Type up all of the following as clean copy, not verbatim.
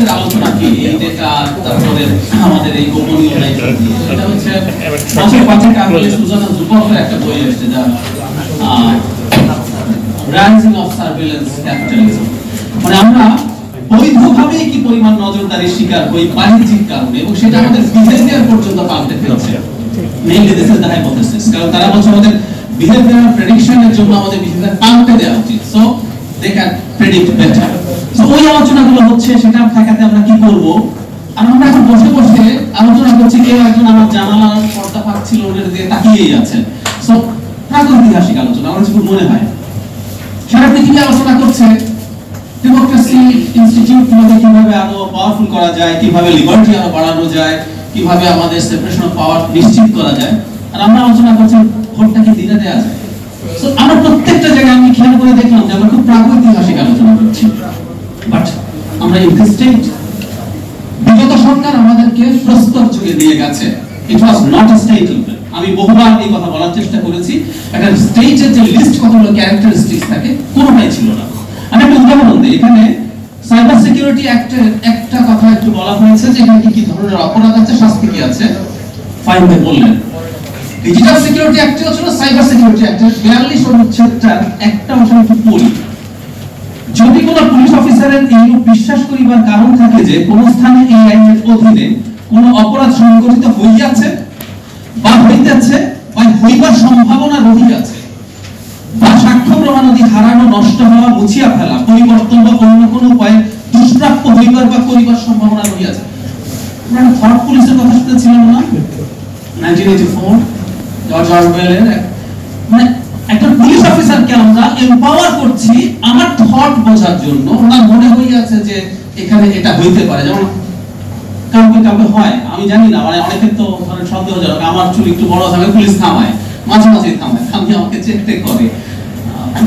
আমাদের আলোচনা কি এই ডেটা তারপরে আমাদের এই গোপনীয়তা এটা হচ্ছে বছর পাঁচেক আগে সুজানা জুকফের একটা বই এসেছে যা রাইজিং অফ সার্ভেইলেন্স ক্যাপিটালিজম, মানে আমরা বৈধভাবে কি পরিমাণ নজরদারির শিকার হই বাণিজ্যিক কারণে, এবং সেটা আমাদের বিহেভিয়ার পর্যন্ত পাল্টে ফেলছে। Mainly this is the hypothesis, কারণ তারা বলছে আমাদের বিহেভিয়ার প্রেডিকশনের জন্য আমাদের বিহেভিয়ার পাল্টে দেওয়া উচিত, so they can predict better. So ওই আলোচনাগুলো হচ্ছে, সেটা ঠেকাতে আমরা কি করব। আর আমরা এখন বসে বসে আলোচনা করছি, কেউ একজন আমার জানালার পর্দা ফাঁক ছিল ওদের দিয়ে তাকিয়েই আছেন। সো প্রাগৈতিহাসিক আলোচনা আমার খুব মনে হয় সারা পৃথিবী আলোচনা করছে ডেমোক্রেসি ইনস্টিটিউটগুলোকে কিভাবে আরো পাওয়ারফুল করা যায়, কিভাবে লিবার্টি আরো বাড়ানো যায়, কিভাবে আমাদের সেপারেশন অফ পাওয়ার নিশ্চিত করা যায়। আর আমরা আলোচনা করছি ভোটটাকে দিনে দেওয়া যায়। সো আমরা প্রত্যেকটা জায়গায় আমি খেয়াল করে দেখলাম যে আমরা খুব প্রাগৈতিহাসিক আলোচনা করছি, বাট আমরা ইন দিস স্টেট বিগত সরকার আমাদেরকে প্রস্তর যুগে দিয়ে গেছে। It was not a state even. আমি বহুবার এই কথা বলার চেষ্টা করেছি, একটা স্টেটের যে লিস্ট কতগুলো ক্যারেক্টারিস্টিক্স থাকে কোনোটাই ছিল না। আমি একটা উদাহরণ দিই, এখানে সাইবার সিকিউরিটি অ্যাক্টের একটা কথা একটু বলা হয়েছে যে এখানে কি ধরনের অপরাধ আছে, শাস্তি কি আছে, ফাইনতে বললেন। ডিজিটাল সিকিউরিটি অ্যাক্টে ছিল সাইবার সিকিউরিটি অ্যাক্টের 42 অনুচ্ছেদটার একটা অংশ একটু পড়ি। যদি কোনো পুলিশ অফিসারের এই বিশ্বাস করিবার কারণ থাকে যে কোন স্থানে এই আইনের অধীনে কোন অপরাধ সংঘটিত হইয়াছে বা হইতেছে বা হইবার সম্ভাবনা রহিয়াছে, বা সাক্ষ্য প্রমাণাদি হারানো, নষ্ট হওয়া, মুছিয়া ফেলা, পরিবর্তন বা অন্য কোনো উপায়ে দুষ্প্রাপ্য হইবার বা করিবার সম্ভাবনা রহিয়াছে। আমরা থট পুলিশের কথা শুনেছিলাম না 1984 জর্জ অরওয়েলের, মানে একটা পুলিশ অফিসারকে আমরা এম্পাওয়ার করছি আমার থট বোঝার জন্য। ওনার মনে হইয়াছে যে এখানে এটা হইতে পারে, যেমন কাউকে কাউকে হয় আমি জানি না, মানে অনেকের তো ধরেন সন্দেহজনক, আমার চুল একটু বড় থাকে পুলিশ থামায়, মাঝে মাঝে থামায়, আমি আমাকে চেক টেক করে,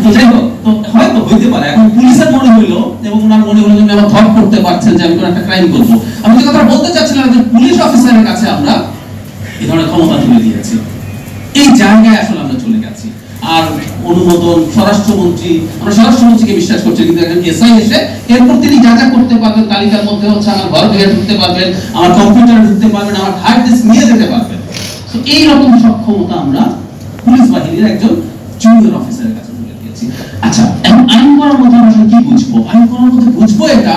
তো যাই হোক, তো হয়তো হইতে পারে। এখন পুলিশের মনে হইলো এবং ওনার মনে হলো যে আমার থট করতে পারছেন যে আমি কোনো একটা ক্রাইম করবো। আমি যে কথা বলতে চাচ্ছিলাম যে পুলিশ অফিসারের কাছে আমরা এই ধরনের ক্ষমতা তুলে দিয়েছি, এই জায়গায় আসলে আমরা চলে গেছি। আর অনুমোদন স্বরাষ্ট্রমন্ত্রী, আমরা স্বরাষ্ট্রমন্ত্রীকে বিশ্বাস করছি, কিন্তু একজন এসআই এসে এরপর তিনি যা যা করতে পারবেন তালিকার মধ্যে হচ্ছে আমার ঘর ভেঙে ঢুকতে পারবেন, আমার কম্পিউটারে ঢুকতে পারবেন, আমার হার্ড ডিস্ক নিয়ে যেতে পারবেন। তো এই রকম সক্ষমতা আমরা পুলিশ বাহিনীর একজন জুনিয়র অফিসারের কাছে তুলে দিয়েছি। আচ্ছা, এখন আইন করার মধ্যে আমরা কি বুঝবো? আইন করার মধ্যে বুঝবো এটা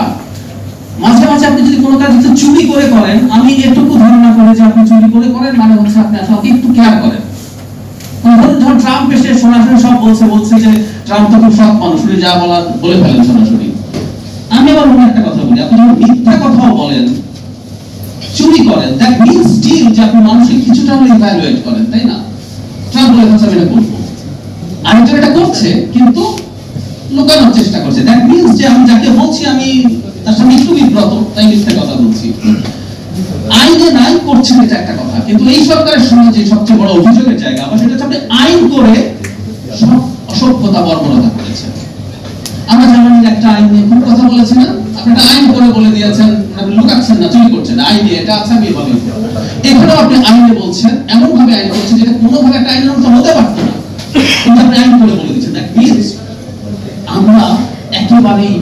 মাঝে মাঝে আপনি যদি কোনো কাজ চুরি করে করেন, আমি এটুকু ধারণা করে যে আপনি চুরি করে করেন মানে হচ্ছে আপনি আসলে একটু কেয়ার করেন। ধরুন ট্রাম্প এসে সরাসরি সব বলছে যে ট্রাম্প তো খুব সৎ মানুষ, যা বলার বলে ফেলেন সরাসরি। আমি আবার অন্য একটা কথা বলি, আপনি যখন মিথ্যা কথাও বলেন, চুরি করেন, দ্যাট মিন্স স্টিল যে আপনি মানুষকে কিছুটা হলে ইভ্যালুয়েট করেন, তাই না? ট্রাম্প বলে কথা আমি এটা করবো, আরেকজন এটা করছে কিন্তু লুকানোর চেষ্টা করছে, দ্যাট মিন্স যে আমি যাকে বলছি আমি তার সাথে একটু বিব্রত, তাই মিথ্যা কথা বলছি। আইনে নাই করছেন এটা একটা কথা, কিন্তু এই সরকারের সঙ্গে যে সবচেয়ে বড় অভিযোগের জায়গা আবার সেটা হচ্ছে আপনি আইন করে সব অসভ্যতা বর্বরতা করেছেন। আমরা জার্মানির একটা আইন নিয়ে খুব কথা বলেছিলাম, আপনি একটা আইন করে বলে দিয়েছেন, আপনি লুকাচ্ছেন না, চুরি করছেন, আইনে এটা আছে আমি এভাবে। এখানেও আপনি আইনে বলছেন, এমন ভাবে আইন করছেন যেটা কোনোভাবে একটা আইনের মতো হতে পারত না, কিন্তু আপনি আইন করে বলে দিচ্ছেন। দ্যাট মিন্স আমরা একেবারেই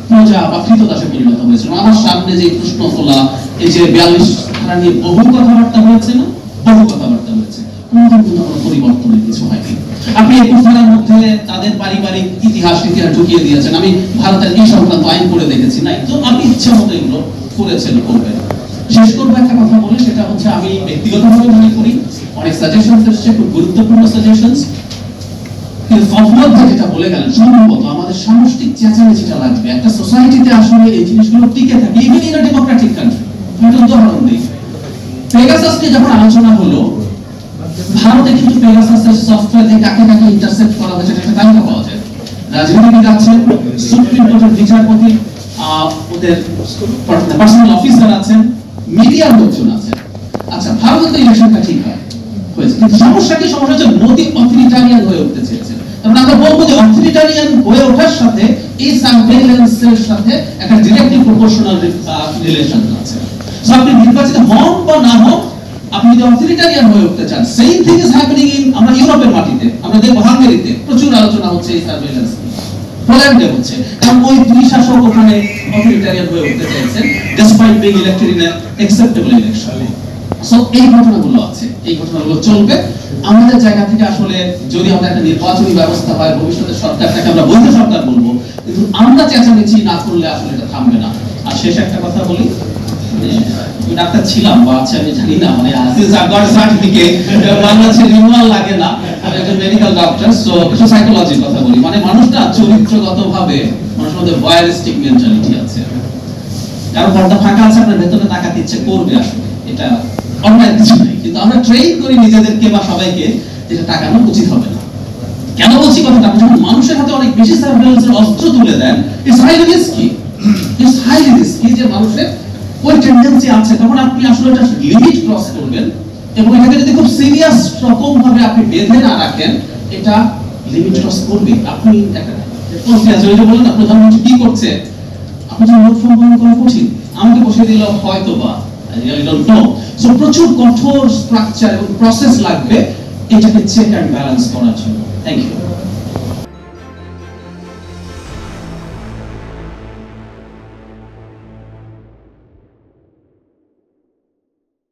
প্রজা বা কৃতদাসে পরিণত হয়েছিল। আমার সামনে যে প্রশ্ন তোলা, এই যে 42 ধারা নিয়ে বহু কথাবার্তা হয়েছে না, বহু কথাবার্তা হয়েছে, কোনোদিন কোনো পরিবর্তনের কিছু হয়নি। আপনি 21 ধারার মধ্যে তাদের পারিবারিক ইতিহাস ঢুকিয়ে দিয়েছেন। আমি ভারতের এই সংক্রান্ত আইন করে দেখেছি, নাই তো আপনি ইচ্ছা মতো এগুলো করেছেন, করবেন। শেষ করবো একটা কথা বলে, সেটা হচ্ছে আমি ব্যক্তিগতভাবে মনে করি অনেক সাজেশনস এসেছে, খুব গুরুত্বপূর্ণ সাজেশনস, কিন্তু সম্ভবত যেটা বলে গেলেন সম্ভবত আমাদের সামষ্টিক চেঁচামেচিটা লাগবে। একটা সোসাইটিতে আসলে এই জিনিসগুলো টিকে থাকে, even in a Democratic country. একটা উদাহরণ দিই, পেগাসাস নিয়ে যখন আলোচনা হলো, ভারতে কিন্তু পেগাসাসের সফটওয়্যার দিয়ে কাকে কাকে ইন্টারসেপ্ট করা হয়েছে একটা তালিকা পাওয়া যায়। রাজনীতিবিদ আছেন, সুপ্রিম কোর্টের বিচারপতি, ওদের পার্সোনাল অফিসার আছেন, মিডিয়ার লোকজন আছেন। আচ্ছা, ভারতে তো ইলেকশনটা ঠিক হয় হয়েছে, কিন্তু সমস্যা কি? সমস্যা হচ্ছে মোদি অথরিটারিয়ান হয়ে উঠতে চেয়েছেন। আমরা বলবো যে অথরিটারিয়ান হয়ে ওঠার সাথে এই সার্ভেইলেন্সের সাথে একটা ডিরেক্টলি প্রপোর্শনাল রিলেশন আছে। সো আপনি নির্বাচিত হন বা না হন, আপনি যদি অথরিটারিয়ান হয়ে উঠতে চান, same thing is happening in আমরা ইউরোপের মাটিতে। আমরা দেখব হাঙ্গেরিতে প্রচুর আলোচনা হচ্ছে এই সার্ভেইলেন্স নিয়ে। পোল্যান্ডে হচ্ছে, কারণ ওই দুই শাসক ওখানে অথরিটারিয়ান হয়ে উঠতে চাইছেন despite being elected in an acceptable election. So এই ঘটনাগুলো আছে, এই ঘটনাগুলো চলবে। আমাদের জায়গা থেকে আসলে যদি আমরা একটা নির্বাচনী ব্যবস্থা হয়, ভবিষ্যতে সরকারটাকে আমরা বৈধ সরকার বলবো, কিন্তু আমরা চেঁচামেচি না করলে আসলে এটা থামবে না। আর শেষ একটা কথা বলি, ডাক্তার ছিলাম বা আছে আমি জানি না, মানে সিন্স আই গট সার্টিফিকেট বাংলাদেশে রিনিউয়াল লাগে না, আমি একজন মেডিকেল ডক্টর। সো কিছু সাইকোলজির কথা বলি, মানে মানুষটা চরিত্রগতভাবে মানুষের মধ্যে ভয়েরিস্টিক মেন্টালিটি আছে। কারণ পর্দা ফাঁকা আছে, আপনার ভেতরে তাকাতে ইচ্ছে করবে, আসলে এটা অন্যায় কিছু নেই, কিন্তু আমরা ট্রেন করি নিজেদেরকে বা সবাইকে যেটা তাকানো উচিত হবে না। কেন বলছি কথাটা, আপনি যখন মানুষের হাতে অনেক বেশি সার্ভেইলেন্সের অস্ত্র তুলে দেন, ইটস হাইলি রিস্কি, যে মানুষের ওই টেন্ডেন্সি আছে, তখন আপনি আসলে এটা লিমিট ক্রস করবেন, এবং এটাকে যদি খুব সিরিয়াস রকম ভাবে আপনি বেঁধে না রাখেন, এটা লিমিট ক্রস করবে। আপনি একটা বলেন না প্রধানমন্ত্রী কি করছে, আপনি যে নোট ফর্ম বন্ধ করা কঠিন, আমাকে বসে দিল হয়তো বা, I really don't know. So প্রচুর কঠোর স্ট্রাকচার এবং প্রসেস লাগবে এটাকে চেক এন্ড ব্যালেন্স করার জন্য। Thank you.